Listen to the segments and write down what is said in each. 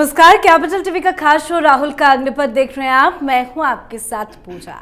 नमस्कार, capital TV का खास शो राहुल का अग्निपथ देख रहे हैं आप। मैं हूं आपके साथ पूजा।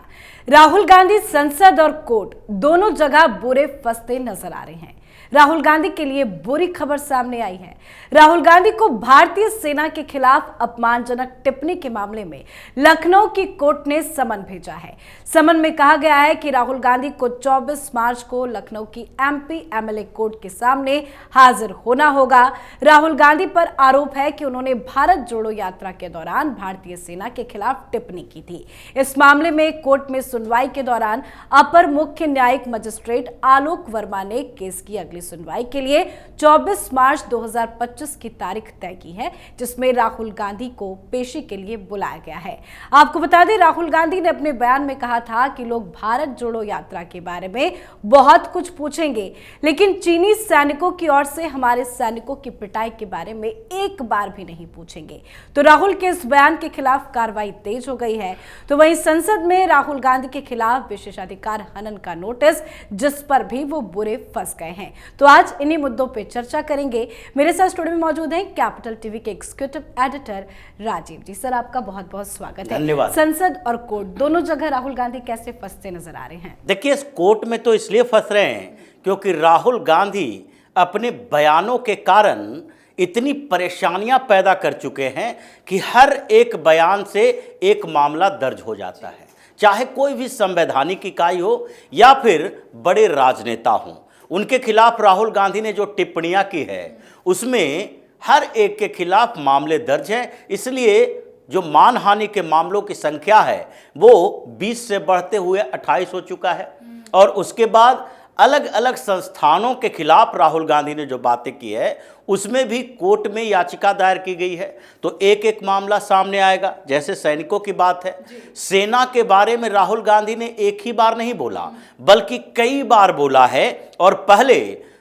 राहुल गांधी संसद और कोर्ट दोनों जगह बुरे फंसते नजर आ रहे हैं। राहुल गांधी के लिए बुरी खबर सामने आई है। राहुल गांधी को भारतीय सेना के खिलाफ अपमानजनक टिप्पणी के मामले में लखनऊ की कोर्ट ने समन भेजा है। समन में कहा गया है कि राहुल गांधी को 24 मार्च को लखनऊ की एमपी एमएलए कोर्ट के सामने हाजिर होना होगा। राहुल गांधी पर आरोप है कि उन्होंने भारत जोड़ो यात्रा के दौरान भारतीय सेना के खिलाफ टिप्पणी की थी। इस मामले में कोर्ट में सुनवाई के दौरान अपर मुख्य न्यायिक मजिस्ट्रेट आलोक वर्मा ने केस की अगली सुनवाई के लिए 24 मार्च 2025 की तारीख तय की है, जिसमें राहुल गांधी को पेशी के लिए बुलाया गया है। आपको बता दें, राहुल गांधी ने अपने बयान में कहा था कि लोग भारत जोड़ो यात्रा के बारे में बहुत कुछ पूछेंगे, लेकिन चीनी सैनिकों की ओर से हमारे सैनिकों की पिटाई के बारे में एक बार भी नहीं पूछेंगे। तो राहुल के इस बयान के खिलाफ कार्रवाई तेज हो गई है। तो वहीं संसद में राहुल गांधी के खिलाफ विशेषाधिकार हनन का नोटिस, जिस पर भी वो बुरे फंस गए हैं। तो आज इन्हीं मुद्दों पे चर्चा करेंगे। मेरे साथ स्टूडियो में मौजूद हैं कैपिटल टीवी के एग्जीक्यूटिव एडिटर राजीव जी। सर, आपका बहुत बहुत स्वागत है। धन्यवाद। संसद और कोर्ट दोनों जगह राहुल गांधी कैसे फंसते नजर आ रहे हैं? देखिए, इस कोर्ट में तो इसलिए फंस रहे हैं क्योंकि राहुल गांधी अपने बयानों के कारण इतनी परेशानियां पैदा कर चुके हैं कि हर एक बयान से एक मामला दर्ज हो जाता है, चाहे कोई भी संवैधानिक इकाई हो या फिर बड़े राजनेता हों। उनके खिलाफ राहुल गांधी ने जो टिप्पणियां की है उसमें हर एक के खिलाफ मामले दर्ज हैं। इसलिए जो मानहानि के मामलों की संख्या है वो 20 से बढ़ते हुए 28 हो चुका है। और उसके बाद अलग अलग संस्थानों के खिलाफ राहुल गांधी ने जो बातें की है उसमें भी कोर्ट में याचिका दायर की गई है। तो एक एक मामला सामने आएगा। जैसे सैनिकों की बात है, सेना के बारे में राहुल गांधी ने एक ही बार नहीं बोला बल्कि कई बार बोला है। और पहले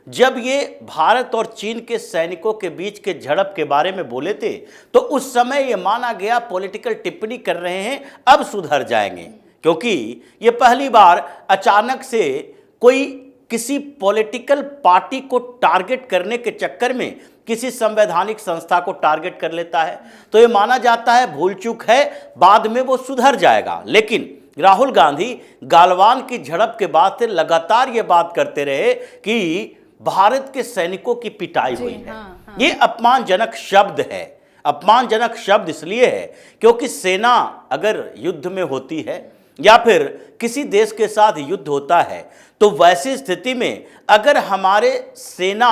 जब ये भारत और चीन के सैनिकों के बीच के झड़प के बारे में बोले थे तो उस समय ये माना गया पॉलिटिकल टिप्पणी कर रहे हैं, अब सुधर जाएंगे। क्योंकि ये पहली बार अचानक से कोई किसी पॉलिटिकल पार्टी को टारगेट करने के चक्कर में किसी संवैधानिक संस्था को टारगेट कर लेता है, तो ये माना जाता है भूल चूक है, बाद में वो सुधर जाएगा। लेकिन राहुल गांधी गालवान की झड़प के बाद से लगातार ये बात करते रहे कि भारत के सैनिकों की पिटाई हुई है। ये अपमानजनक शब्द है। अपमानजनक शब्द इसलिए है क्योंकि सेना अगर युद्ध में होती है या फिर किसी देश के साथ युद्ध होता है तो वैसी स्थिति में अगर हमारे सेना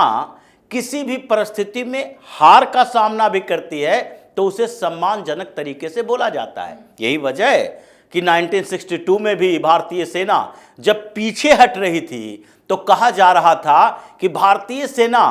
किसी भी परिस्थिति में हार का सामना भी करती है तो उसे सम्मानजनक तरीके से बोला जाता है। यही वजह है कि 1962 में भी भारतीय सेना जब पीछे हट रही थी तो कहा जा रहा था कि भारतीय सेना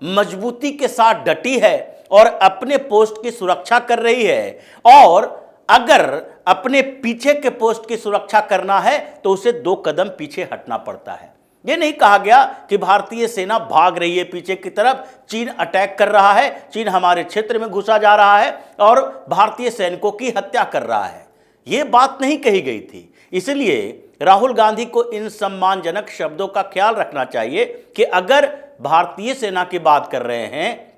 मजबूती के साथ डटी है और अपने पोस्ट की सुरक्षा कर रही है, और अगर अपने पीछे के पोस्ट की सुरक्षा करना है तो उसे 2 कदम पीछे हटना पड़ता है। यह नहीं कहा गया कि भारतीय सेना भाग रही है पीछे की तरफ, चीन अटैक कर रहा है, चीन हमारे क्षेत्र में घुसा जा रहा है और भारतीय सैनिकों की हत्या कर रहा है। यह बात नहीं कही गई थी। इसलिए राहुल गांधी को इन सम्मानजनक शब्दों का ख्याल रखना चाहिए कि अगर भारतीय सेना की बात कर रहे हैं,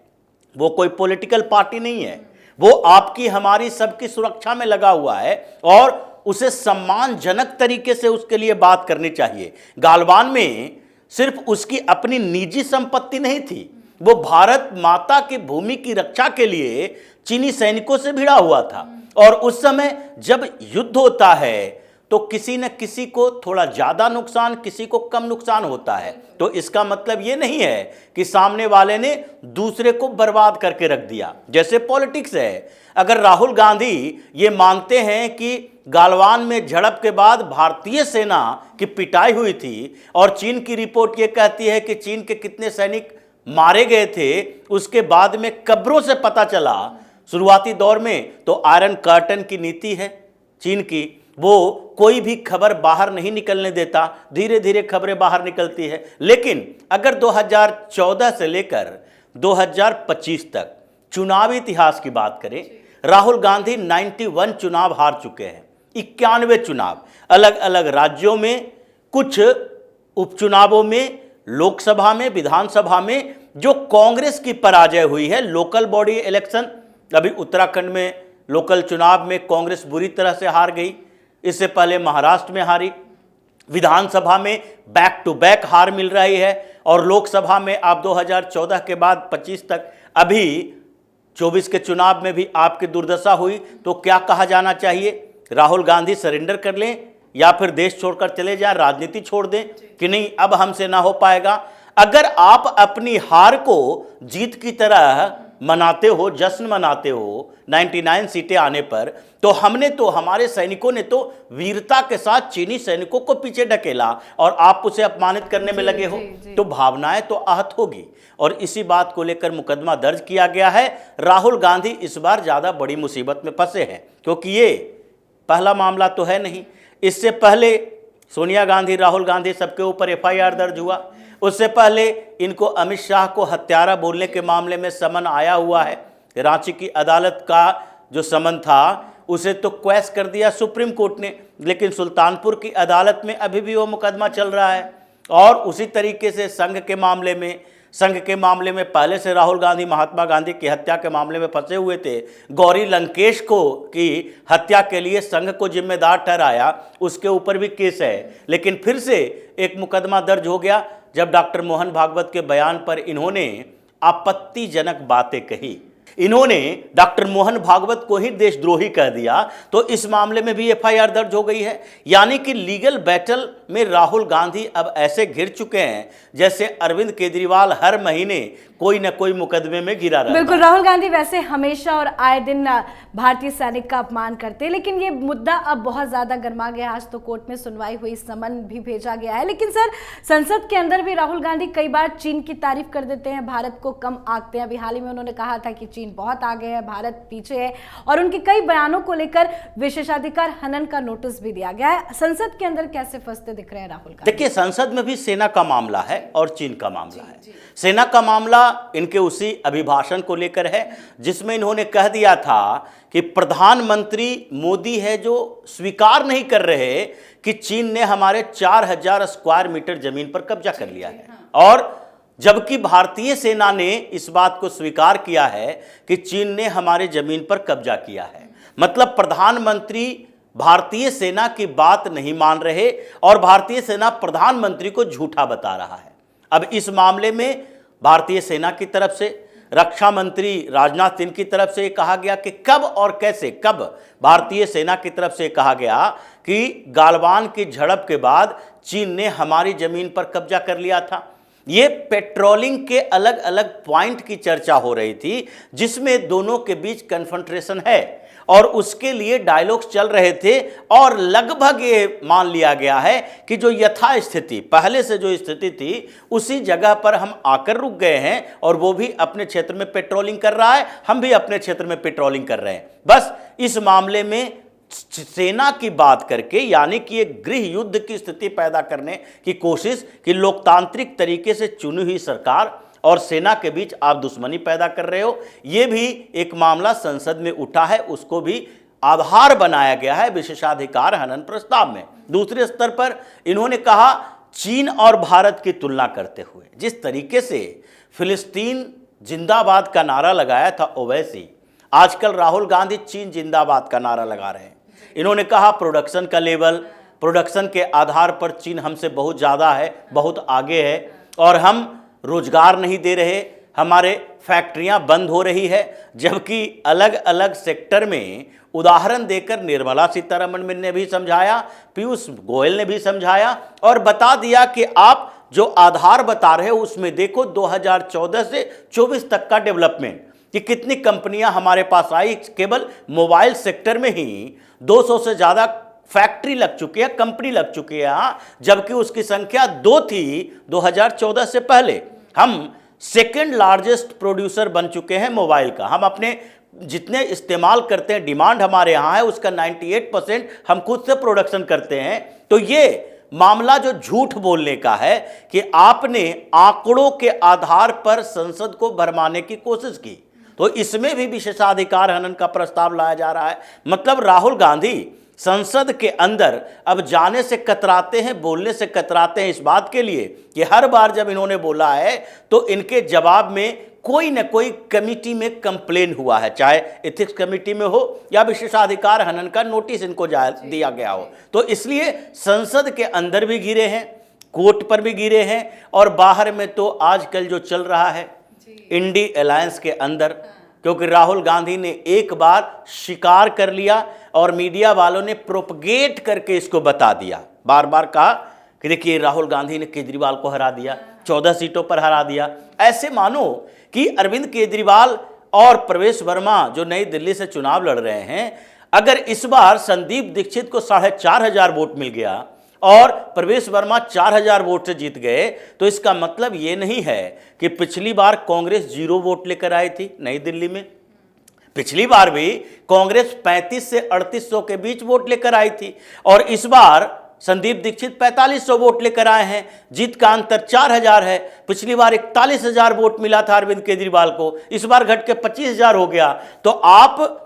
वो कोई पॉलिटिकल पार्टी नहीं है, वो आपकी हमारी सबकी सुरक्षा में लगा हुआ है और उसे सम्मानजनक तरीके से उसके लिए बात करनी चाहिए। गालवान में सिर्फ उसकी अपनी निजी संपत्ति नहीं थी, वो भारत माता की भूमि की रक्षा के लिए चीनी सैनिकों से भिड़ा हुआ था। और उस समय जब युद्ध होता है तो किसी न किसी को थोड़ा ज्यादा नुकसान, किसी को कम नुकसान होता है। तो इसका मतलब ये नहीं है कि सामने वाले ने दूसरे को बर्बाद करके रख दिया। जैसे पॉलिटिक्स है, अगर राहुल गांधी ये मानते हैं कि गालवान में झड़प के बाद भारतीय सेना की पिटाई हुई थी और चीन की रिपोर्ट ये कहती है कि चीन के कितने सैनिक मारे गए थे, उसके बाद में कब्रों से पता चला शुरुआती दौर में तो आयरन कर्टन की नीति है चीन की, वो कोई भी खबर बाहर नहीं निकलने देता, धीरे धीरे खबरें बाहर निकलती है। लेकिन अगर 2014 से लेकर 2025 तक चुनावी इतिहास की बात करें, राहुल गांधी 91 चुनाव हार चुके हैं। 91 चुनाव अलग अलग राज्यों में, कुछ उपचुनावों में, लोकसभा में, विधानसभा में जो कांग्रेस की पराजय हुई है, लोकल बॉडी इलेक्शन अभी उत्तराखंड में लोकल चुनाव में कांग्रेस बुरी तरह से हार गई, इससे पहले महाराष्ट्र में हारी, विधानसभा में बैक टू बैक हार मिल रही है, और लोकसभा में आप 2014 के बाद 25 तक, अभी 24 के चुनाव में भी आपकी दुर्दशा हुई। तो क्या कहा जाना चाहिए, राहुल गांधी सरेंडर कर लें या फिर देश छोड़कर चले जाएं, राजनीति छोड़ दें कि नहीं अब हमसे ना हो पाएगा। अगर आप अपनी हार को जीत की तरह मनाते हो, जश्न मनाते हो 99 सीटें आने पर, तो हमारे सैनिकों ने तो वीरता के साथ चीनी सैनिकों को पीछे ढकेला और आप उसे अपमानित करने में लगे हो, तो भावनाएं तो आहत होगी। और इसी बात को लेकर मुकदमा दर्ज किया गया है। राहुल गांधी इस बार ज्यादा बड़ी मुसीबत में फंसे हैं, क्योंकि ये पहला मामला तो है नहीं। इससे पहले सोनिया गांधी, राहुल गांधी सबके ऊपर FIR दर्ज हुआ। उससे पहले इनको अमित शाह को हत्यारा बोलने के मामले में समन आया हुआ है। रांची की अदालत का जो समन था उसे तो क्वैश कर दिया सुप्रीम कोर्ट ने, लेकिन सुल्तानपुर की अदालत में अभी भी वो मुकदमा चल रहा है। और उसी तरीके से संघ के मामले में पहले से राहुल गांधी महात्मा गांधी की हत्या के मामले में फंसे हुए थे। गौरी लंकेश को की हत्या के लिए संघ को जिम्मेदार ठहराया, उसके ऊपर भी केस है। लेकिन फिर से एक मुकदमा दर्ज हो गया जब डॉक्टर मोहन भागवत के बयान पर इन्होंने आपत्तिजनक बातें कही। इन्होंने डॉक्टर मोहन भागवत को ही देशद्रोही कह दिया, तो इस मामले में भी FIR दर्ज हो गई है। यानी कि लीगल बैटल में राहुल गांधी अब ऐसे घिर चुके हैं जैसे अरविंद केजरीवाल हर महीने कोई न कोई मुकदमे में घिरा रहा है। बिल्कुल, राहुल गांधी वैसे हमेशा और आए दिन भारतीय सैनिक का अपमान करते हैं, लेकिन ये मुद्दा अब बहुत ज्यादा गर्मा गया। आज तो कोर्ट में सुनवाई हुई, समन भी भेजा गया है। लेकिन सर, संसद के अंदर भी राहुल गांधी कई बार चीन की तारीफ कर देते हैं, भारत को कम आंकते हैं। अभी हाल ही में उन्होंने कहा था कि चीन बहुत आगे है, भारत पीछे है, और उनके कई बयानों को लेकर विशेषाधिकार हनन का नोटिस भी दिया गया है। संसद के अंदर कैसे फंसते दिख रहे हैं राहुल गांधी? देखिए, संसद में भी सेना का मामला है और चीन का मामला है। सेना का मामला इनके उसी अभिभाषण को लेकर है जिसमें इन्होंने कह दिया था कि प्रधानमंत्री मोदी है जो स्वीकार नहीं कर रहे कि चीन ने हमारे 4000 स्क्वायर मीटर जमीन पर कब्जा कर लिया है, और जबकि भारतीय सेना ने इस बात को स्वीकार किया है कि चीन ने हमारे जमीन पर कब्जा किया है। मतलब प्रधानमंत्री भारतीय सेना की बात नहीं मान रहे और भारतीय सेना प्रधानमंत्री को झूठा बता रहा है। अब इस मामले में भारतीय सेना की तरफ से, रक्षा मंत्री राजनाथ सिंह की तरफ से कहा गया कि कब और कैसे, कब भारतीय सेना की तरफ से कहा गया कि गालवान की झड़प के बाद चीन ने हमारी जमीन पर कब्जा कर लिया था। ये पेट्रोलिंग के अलग अलग पॉइंट की चर्चा हो रही थी जिसमें दोनों के बीच कन्फ्रंट्रेशन है और उसके लिए डायलॉग्स चल रहे थे, और लगभग ये मान लिया गया है कि जो यथास्थिति पहले से जो स्थिति थी उसी जगह पर हम आकर रुक गए हैं, और वो भी अपने क्षेत्र में पेट्रोलिंग कर रहा है, हम भी अपने क्षेत्र में पेट्रोलिंग कर रहे हैं। बस इस मामले में सेना की बात करके, यानी कि एक गृह युद्ध की स्थिति पैदा करने की कोशिश कि लोकतांत्रिक तरीके से चुनी हुई सरकार और सेना के बीच आप दुश्मनी पैदा कर रहे हो, ये भी एक मामला संसद में उठा है, उसको भी आधार बनाया गया है विशेषाधिकार हनन प्रस्ताव में। दूसरे स्तर पर इन्होंने कहा, चीन और भारत की तुलना करते हुए जिस तरीके से फिलिस्तीन जिंदाबाद का नारा लगाया था ओवैसी, आजकल राहुल गांधी चीन जिंदाबाद का नारा लगा रहे हैं। इन्होंने कहा प्रोडक्शन का लेवल, प्रोडक्शन के आधार पर चीन हमसे बहुत ज़्यादा है, बहुत आगे है, और हम रोजगार नहीं दे रहे, हमारे फैक्ट्रियां बंद हो रही है। जबकि अलग अलग सेक्टर में उदाहरण देकर निर्मला सीतारमण ने भी समझाया, पीयूष गोयल ने भी समझाया और बता दिया कि आप जो आधार बता रहे हो उसमें देखो 2014 से 24 तक का डेवलपमेंट, कि कितनी कंपनियां हमारे पास आई। केवल मोबाइल सेक्टर में ही 200 से ज़्यादा फैक्ट्री लग चुकी है, कंपनी लग चुकी है, जबकि उसकी संख्या 2 थी 2014 से पहले। हम सेकेंड लार्जेस्ट प्रोड्यूसर बन चुके हैं मोबाइल का। हम अपने जितने इस्तेमाल करते हैं, डिमांड हमारे यहाँ है, उसका 98% हम खुद से प्रोडक्शन करते हैं। तो ये मामला जो झूठ बोलने का है कि आपने आंकड़ों के आधार पर संसद को भरमाने की कोशिश की, तो इसमें भी विशेषाधिकार हनन का प्रस्ताव लाया जा रहा है। मतलब राहुल गांधी संसद के अंदर अब जाने से कतराते हैं, बोलने से कतराते हैं, इस बात के लिए कि हर बार जब इन्होंने बोला है तो इनके जवाब में कोई न कोई कमिटी में कंप्लेन हुआ है, चाहे एथिक्स कमिटी में हो या विशेषाधिकार हनन का नोटिस इनको दिया गया हो। तो इसलिए संसद के अंदर भी गिरे हैं, कोर्ट पर भी गिरे हैं, और बाहर में तो आजकल जो चल रहा है इंडी अलायंस के अंदर, क्योंकि राहुल गांधी ने एक बार स्वीकार कर लिया और मीडिया वालों ने प्रोपगेट करके इसको बता दिया, बार बार कहा कि देखिए राहुल गांधी ने केजरीवाल को हरा दिया, 14 सीटों पर हरा दिया। ऐसे मानो कि अरविंद केजरीवाल और प्रवेश वर्मा जो नई दिल्ली से चुनाव लड़ रहे हैं, अगर इस बार संदीप दीक्षित को 4,500 वोट मिल गया और प्रवेश वर्मा 4,000 वोट से जीत गए, तो इसका मतलब ये नहीं है कि पिछली बार कांग्रेस 0 वोट लेकर आई थी नई दिल्ली में। पिछली बार भी कांग्रेस 35 से 3800 के बीच वोट लेकर आई थी, और इस बार संदीप दीक्षित 4500 वोट लेकर आए हैं। जीत का अंतर 4000 है। पिछली बार 41,000 वोट मिला था अरविंद केजरीवाल को, इस बार घट के 25,000 हो गया। तो आप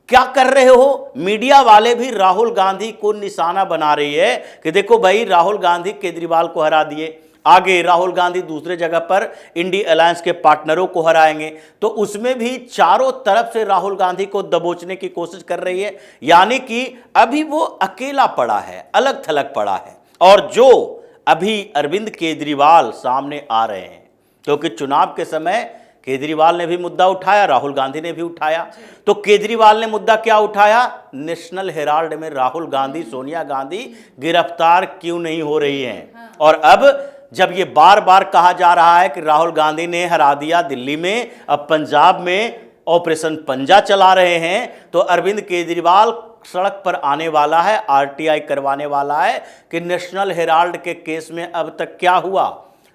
क्या कर रहे हो? मीडिया वाले भी राहुल गांधी को निशाना बना रही है कि देखो भाई, राहुल गांधी केजरीवाल को हरा दिए, आगे राहुल गांधी दूसरे जगह पर इंडी अलायंस के पार्टनरों को हराएंगे, तो उसमें भी चारों तरफ से राहुल गांधी को दबोचने की कोशिश कर रही है। यानी कि अभी वो अकेला पड़ा है, अलग थलग पड़ा है। और जो अभी अरविंद केजरीवाल सामने आ रहे हैं, क्योंकि चुनाव के समय केजरीवाल ने भी मुद्दा उठाया, राहुल गांधी ने भी उठाया। तो केजरीवाल ने मुद्दा क्या उठाया? नेशनल हेराल्ड में राहुल गांधी, सोनिया गांधी गिरफ्तार क्यों नहीं हो रही हैं। और अब जब ये बार बार कहा जा रहा है कि राहुल गांधी ने हरा दिया दिल्ली में, अब पंजाब में ऑपरेशन पंजा चला रहे हैं, तो अरविंद केजरीवाल सड़क पर आने वाला है, आरटीआई करवाने वाला है कि नेशनल हेराल्ड के केस में अब तक क्या हुआ,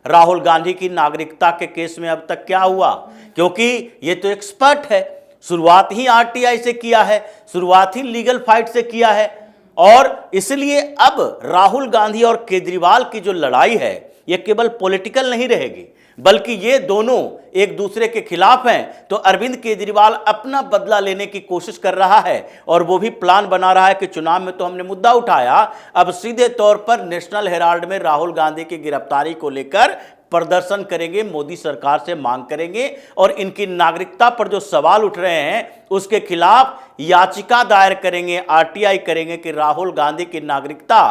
राहुल गांधी की नागरिकता के केस में अब तक क्या हुआ। क्योंकि ये तो एक्सपर्ट है, शुरुआत ही आरटीआई से किया है, शुरुआत ही लीगल फाइट से किया है, और इसलिए अब राहुल गांधी और केजरीवाल की जो लड़ाई है ये केवल पॉलिटिकल नहीं रहेगी, बल्कि ये दोनों एक दूसरे के खिलाफ हैं। तो अरविंद केजरीवाल अपना बदला लेने की कोशिश कर रहा है, और वो भी प्लान बना रहा है कि चुनाव में तो हमने मुद्दा उठाया, अब सीधे तौर पर नेशनल हेराल्ड में राहुल गांधी की गिरफ्तारी को लेकर प्रदर्शन करेंगे, मोदी सरकार से मांग करेंगे, और इनकी नागरिकता पर जो सवाल उठ रहे हैं उसके खिलाफ याचिका दायर करेंगे, आरटीआई करेंगे कि राहुल गांधी की नागरिकता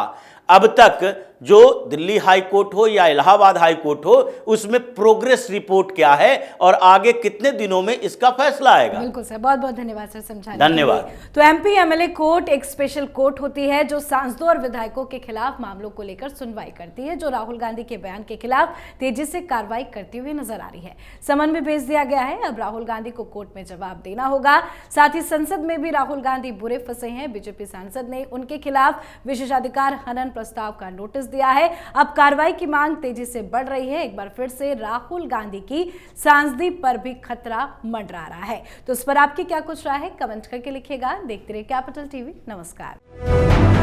अब तक जो दिल्ली हाई कोर्ट हो या इलाहाबाद हाई कोर्ट हो, उसमें प्रोग्रेस रिपोर्ट क्या है और आगे कितने दिनों में इसका फैसला आएगा। बिल्कुल सर, बहुत बहुत धन्यवाद सर समझाने धन्यवाद। के लिए। तो एमपी एमएलए कोर्ट एक स्पेशल कोर्ट होती है जो सांसदों और विधायकों के खिलाफ मामलों को लेकर सुनवाई करती है, जो राहुल गांधी के बयान के खिलाफ तेजी से कार्रवाई करती हुई नजर आ रही है। समन भी भेज दिया गया है, अब राहुल गांधी को कोर्ट में जवाब देना होगा। साथ ही संसद में भी राहुल गांधी बुरे फंसे हैं। बीजेपी सांसद ने उनके खिलाफ विशेषाधिकार हनन प्रस्ताव का नोटिस दिया है। अब कार्रवाई की मांग तेजी से बढ़ रही है। एक बार फिर से राहुल गांधी की सांसदी पर भी खतरा मंडरा रहा है। तो इस पर आपकी क्या कुछ राय है, कमेंट करके लिखिएगा। देखते रहिए कैपिटल टीवी। नमस्कार।